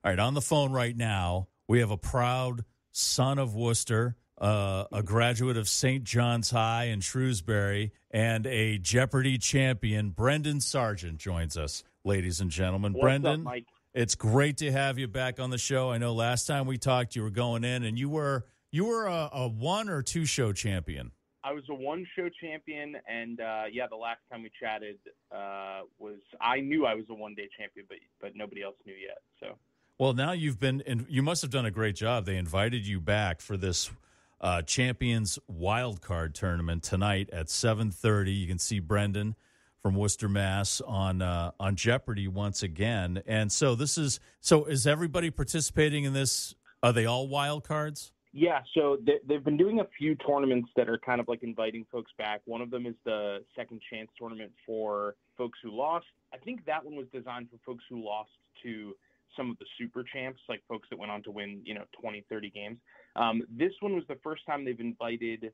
All right, on the phone right now, we have a proud son of Worcester, a graduate of St. John's High in Shrewsbury, and a Jeopardy champion. Brendan Sargent joins us, ladies and gentlemen. What's Brendan, up, Mike? it's great to have you back on the show. I know last time we talked, you were going in, and you were a one or two show champion. I was a one-show champion, and the last time we chatted was I knew I was a one-day champion, but nobody else knew yet. So, well, now you've been, and you must have done a great job. They invited you back for this Champions Wildcard Tournament tonight at 7:30. You can see Brendan from Worcester, Mass, on Jeopardy once again. And so is everybody participating in this? Are they all wild cards? Yeah, so they've been doing a few tournaments that are kind of like inviting folks back. One of them is the Second Chance tournament for folks who lost. I think that one was designed for folks who lost to some of the super champs, like folks that went on to win, 20, 30 games. This one was the first time they've invited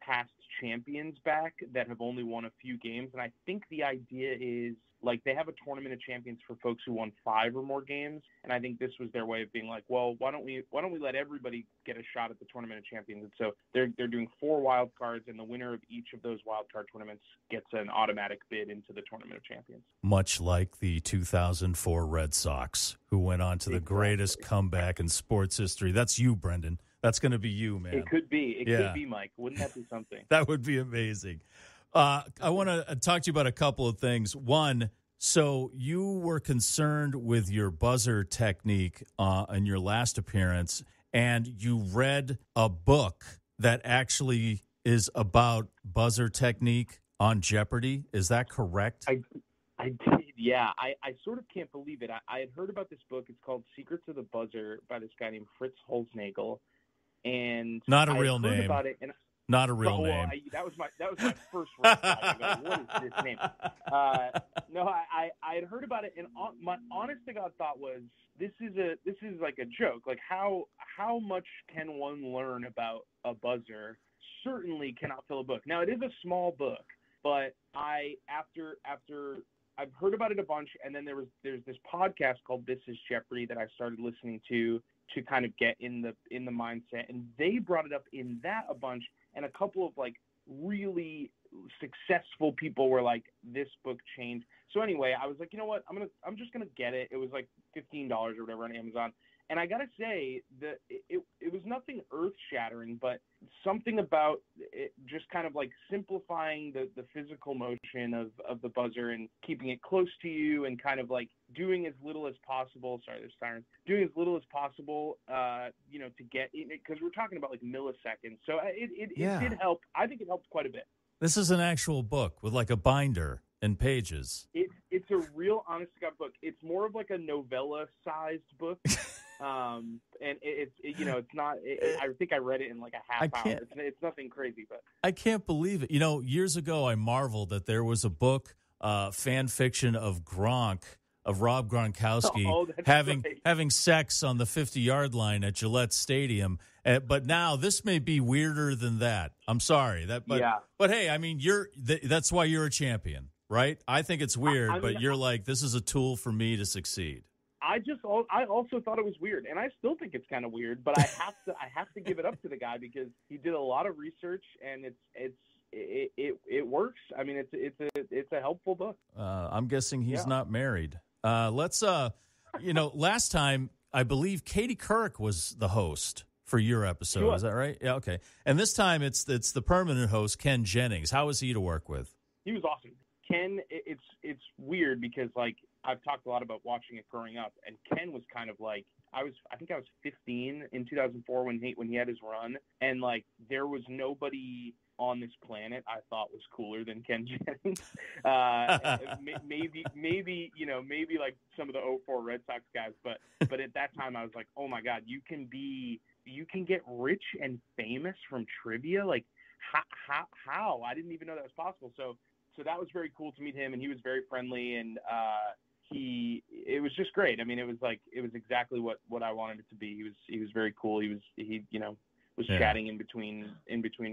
past champions back that have only won a few games. And I think the idea is, like, they have a tournament of champions for folks who won 5 or more games. And I think this was their way of being like, well, why don't we let everybody get a shot at the tournament of champions? And so they're doing 4 wild cards, and the winner of each of those wild card tournaments gets an automatic bid into the tournament of champions. Much like the 2004 Red Sox, who went on to the greatest comeback in sports history. That's you, Brendan. That's going to be you, man. It could be. It could be, Mike. Wouldn't that be something? That would be amazing. I want to talk to you about a couple of things. One, so you were concerned with your buzzer technique in your last appearance, and you read a book that actually is about buzzer technique on Jeopardy. Is that correct? I did, yeah. I sort of can't believe it. I had heard about this book. It's called Secrets of the Buzzer by this guy named Fritz Holznagel. And not a real name. About it, and not a real name. That was my first red flag. What is this name? No, I had heard about it, and my honest to God thought was this is like a joke. Like how much can one learn about a buzzer? Certainly cannot fill a book. Now it is a small book, but after I've heard about it a bunch, and then there's this podcast called This Is Jeopardy that I started listening to kind of get in the mindset, and they brought it up in that a bunch, and a couple of like really successful people were like, this book changed. So anyway, I was like, you know what, I'm just gonna get it. It was like $15 or whatever on Amazon. And I got to say that it was nothing earth-shattering, but something about it just kind of like simplifying the physical motion of the buzzer and keeping it close to you and kind of like doing as little as possible. Sorry, there's sirens. Doing as little as possible, to get it, because we're talking about like milliseconds. So it did help. I think it helped quite a bit. This is an actual book with like a binder and pages. It's a real honest-to-God book. It's more of like a novella-sized book. And it's not. I think I read it in like a half hour. It's nothing crazy, but I can't believe it. Years ago, I marveled that there was a book, fan fiction of Rob Gronkowski having sex on the 50-yard line at Gillette Stadium. But now this may be weirder than that. I'm sorry but hey, I mean, that's why you're a champion, right? I think it's weird, but you're like, this is a tool for me to succeed. I also thought it was weird, and I still think it's kind of weird, but I have to give it up to the guy because he did a lot of research, and it works. I mean, it's a helpful book. I'm guessing he's not married. Let's last time I believe Katie Couric was the host for your episode. Is that right? Yeah. Okay. And this time it's the permanent host, Ken Jennings. How was he to work with? He was awesome. Ken, it's weird because like I've talked a lot about watching it growing up, and Ken was kind of like I think I was 15 in 2004 when he had his run, and like there was nobody on this planet I thought was cooler than Ken Jennings. maybe like some of the 04 Red Sox guys, but at that time I was like, oh my God, you can get rich and famous from trivia. Like how? I didn't even know that was possible. So that was very cool to meet him, and he was very friendly, and it was just great. I mean, it was exactly what I wanted it to be. He was very cool. He was chatting in between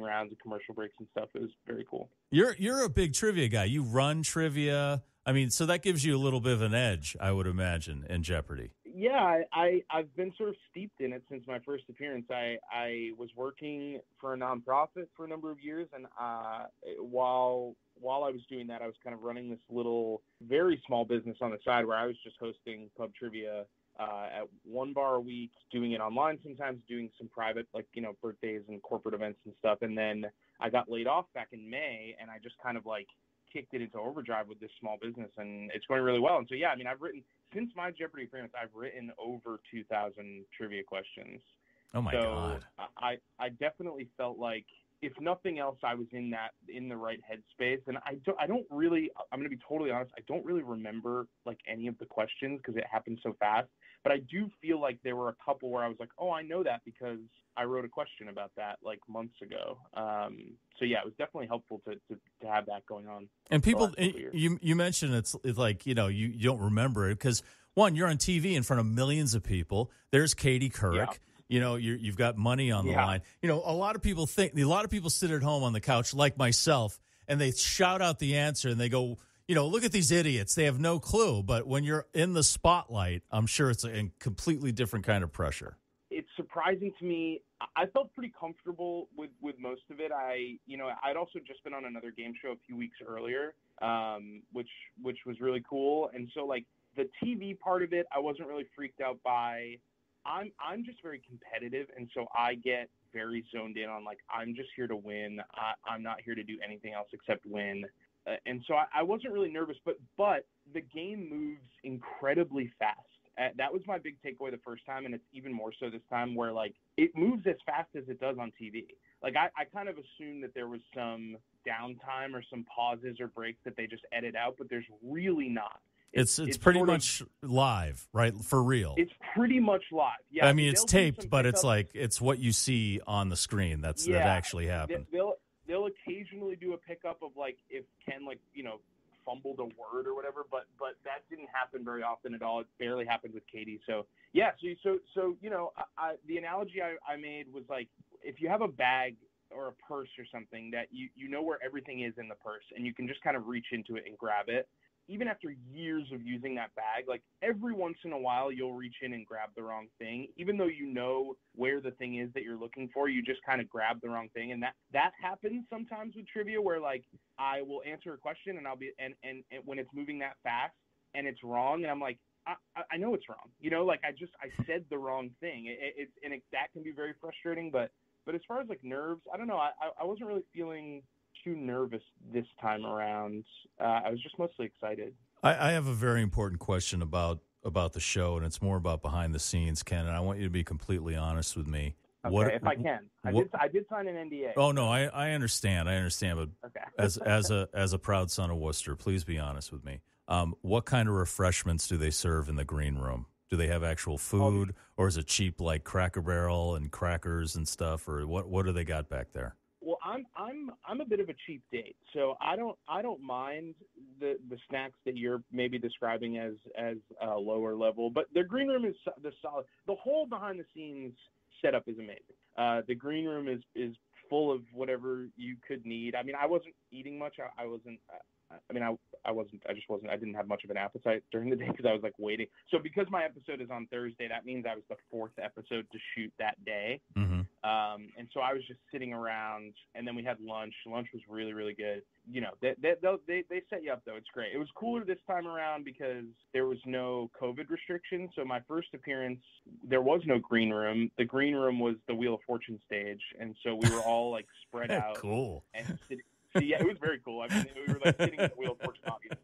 rounds of commercial breaks and stuff. It was very cool. You're a big trivia guy. You run trivia. I mean, so that gives you a little bit of an edge, I would imagine, in Jeopardy. Yeah, I've been sort of steeped in it since my first appearance. I was working for a nonprofit for a number of years, and while I was doing that, I was kind of running this little, very small business on the side where I was just hosting pub trivia at one bar a week, doing it online sometimes, doing some private, like, birthdays and corporate events and stuff. And then I got laid off back in May, and I just kind of like kicked it into overdrive with this small business, and it's going really well. And so, yeah, I mean, I've written, since my Jeopardy appearance, I've written over 2,000 trivia questions. Oh my God. I definitely felt like, if nothing else, I was in the right headspace. And I don't really, I'm going to be totally honest, I don't really remember like any of the questions because it happened so fast. But I do feel like there were a couple where I was like, oh, I know that because I wrote a question about that like months ago. So yeah, it was definitely helpful to have that going on. And people, you mentioned it's like, you don't remember it because, one, you're on TV in front of millions of people. There's Katie Couric. Yeah. You've got money on the line. A lot of people sit at home on the couch like myself, and they shout out the answer and they go, look at these idiots. They have no clue. But when you're in the spotlight, I'm sure it's a completely different kind of pressure. It's surprising to me. I felt pretty comfortable with most of it. I'd also just been on another game show a few weeks earlier, which was really cool. And so like the TV part of it, I wasn't really freaked out by. I'm just very competitive, and so I get very zoned in on like, I'm just here to win. I'm not here to do anything else except win. And so I wasn't really nervous, but the game moves incredibly fast. That was my big takeaway the first time, and it's even more so this time, where like it moves as fast as it does on TV. Like I kind of assumed that there was some downtime or some pauses or breaks that they just edit out, but there's really not. It's pretty much live, right? For real. It's pretty much live. Yeah. I mean, it's taped, but it's like it's what you see on the screen. That actually happened. They'll occasionally do a pickup of like if Ken fumbled a word or whatever, but that didn't happen very often at all. It barely happened with Katie. So yeah. So the analogy I made was like, if you have a bag or a purse or something that you know where everything is in the purse, and you can just kind of reach into it and grab it. Even after years of using that bag, like every once in a while you'll reach in and grab the wrong thing. Even though you know where the thing is that you're looking for, you just kind of grab the wrong thing. And that happens sometimes with trivia, where like I will answer a question and I'll be and when it's moving that fast and it's wrong, and I'm like, I know it's wrong. Like I said the wrong thing. That can be very frustrating. But as far as like nerves, I don't know. I wasn't really feeling too nervous this time around. I was just mostly excited. I have a very important question about the show, and it's more about behind the scenes, Ken, and I want you to be completely honest with me. Okay, if I can. I did sign an NDA. Oh, no, I understand. But okay. as a proud son of Worcester, please be honest with me. What kind of refreshments do they serve in the green room? Do they have actual food, or is it cheap like Cracker Barrel and crackers and stuff, or what do they got back there? Well, I'm a bit of a cheap date, so I don't mind the snacks that you're maybe describing as lower level. But the green room is the solid. The whole behind the scenes setup is amazing. The green room is full of whatever you could need. I mean, I wasn't eating much. I didn't have much of an appetite during the day because I was like waiting. So because my episode is on Thursday, that means I was the fourth episode to shoot that day. Mm-hmm. And so I was just sitting around, and then we had lunch. Lunch was really, really good. They set you up though. It's great. It was cooler this time around because there was no COVID restrictions. So my first appearance, there was no green room. The green room was the Wheel of Fortune stage. And so we were all like spread out. Cool. And yeah, it was very cool. I mean, we were like sitting at the Wheel of Fortune audience,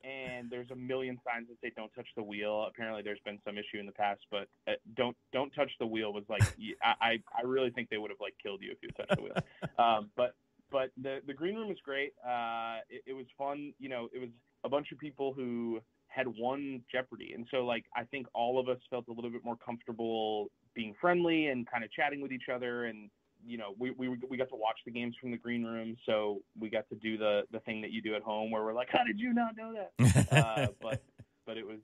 and there's a million signs that say "Don't touch the wheel." Apparently, there's been some issue in the past, but "Don't touch the wheel" was like, I really think they would have like killed you if you touched the wheel. But the green room was great. It was fun. It was a bunch of people who had won Jeopardy, and so like I think all of us felt a little bit more comfortable being friendly and kind of chatting with each other. And we got to watch the games from the green room, so we got to do the thing that you do at home where we're like, how did you not know that? But it was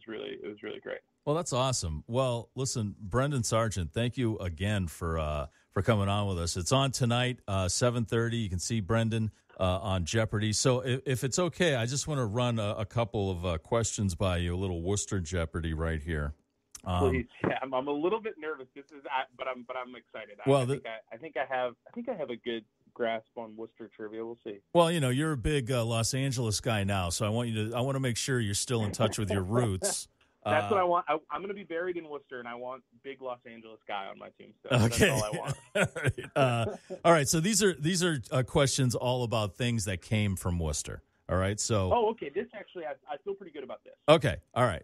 really great. Well, that's awesome. Well, listen, Brendan Sargent, thank you again for coming on with us. It's on tonight, 7:30. You can see Brendan on Jeopardy. So if it's okay, I just want to run a couple of questions by you, a little Worcester Jeopardy right here. Please, yeah, I'm a little bit nervous. But I'm excited. Well, I think I have a good grasp on Worcester trivia. We'll see. Well, you're a big Los Angeles guy now, so I want to make sure you're still in touch with your roots. That's what I want. I'm going to be buried in Worcester, and I want big Los Angeles guy on my tombstone. Okay. That's all I want. All right. So these are questions all about things that came from Worcester. All right. So. Oh, okay. This actually, I feel pretty good about this. Okay. All right.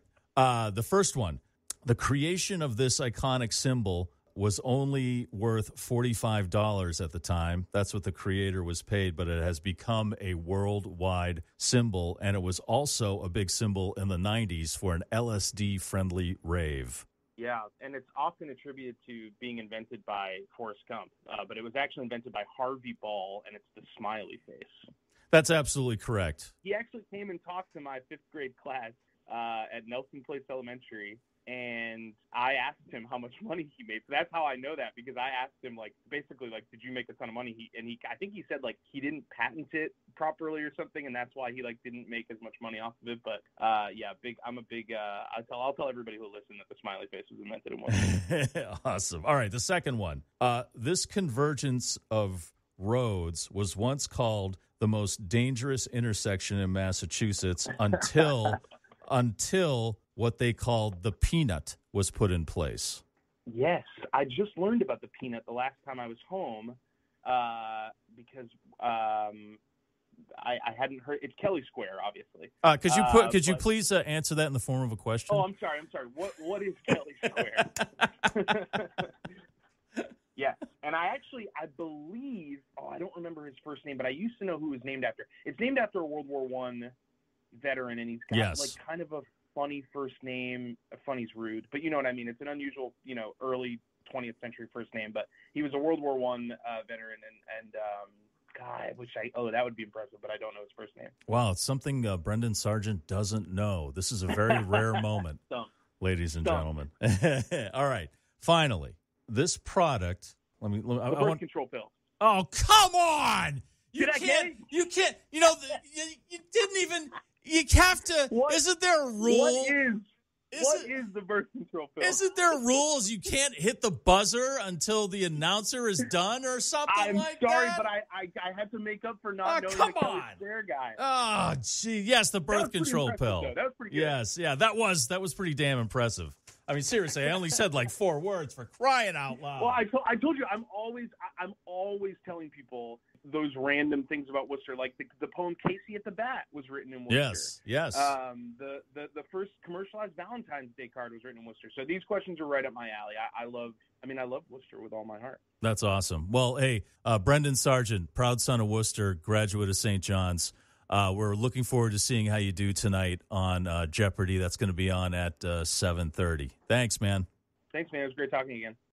The first one, the creation of this iconic symbol was only worth $45 at the time. That's what the creator was paid, but it has become a worldwide symbol, and it was also a big symbol in the 90s for an LSD-friendly rave. Yeah, and it's often attributed to being invented by Forrest Gump, but it was actually invented by Harvey Ball, and it's the smiley face. That's absolutely correct. He actually came and talked to my fifth grade class at Nelson Place Elementary, and I asked him how much money he made. So that's how I know that, because I asked him, basically, did you make a ton of money? I think he said, he didn't patent it properly or something, and that's why he, didn't make as much money off of it. But, yeah, I'm a big, I'll tell everybody who will listen that the smiley face was invented in one. Awesome. All right, the second one. This convergence of roads was once called the most dangerous intersection in Massachusetts until what they called the Peanut was put in place. Yes, I just learned about the Peanut the last time I was home, because I hadn't heard. It's Kelly Square, obviously. Could you please answer that in the form of a question? Oh, I'm sorry. What is Kelly Square? Yes, and I believe. Oh, I don't remember his first name, but I used to know who it was named after. It's named after a World War I veteran, and he's got kind of a funny first name. Funny's rude, but you know what I mean. It's an unusual, early 20th century first name. But he was a World War I veteran, and God, that would be impressive, but I don't know his first name. Wow, it's something Brendan Sargent doesn't know. This is a very rare moment, ladies and gentlemen. All right, finally, this product. Birth control pill. Oh, come on! You can't. You didn't even. You have to. Isn't there a rule? What is the birth control pill? Isn't there rules? You can't hit the buzzer until the announcer is done or something I'm like sorry, that? but I had to make up for not knowing the Kelly Square guy. Oh, gee. Yes, the birth control pill. That was pretty good. Yes, yeah, that was pretty damn impressive. I mean, seriously, I only said 4 words, for crying out loud. Well, I told you, I'm always telling people those random things about Worcester, like the poem "Casey at the Bat" was written in Worcester. Yes. The first commercialized Valentine's Day card was written in Worcester. So these questions are right up my alley. I love Worcester with all my heart. That's awesome. Well, hey, Brendan Sargent, proud son of Worcester, graduate of St. John's. We're looking forward to seeing how you do tonight on Jeopardy. That's going to be on at 7:30. Thanks, man. Thanks, man. It was great talking again.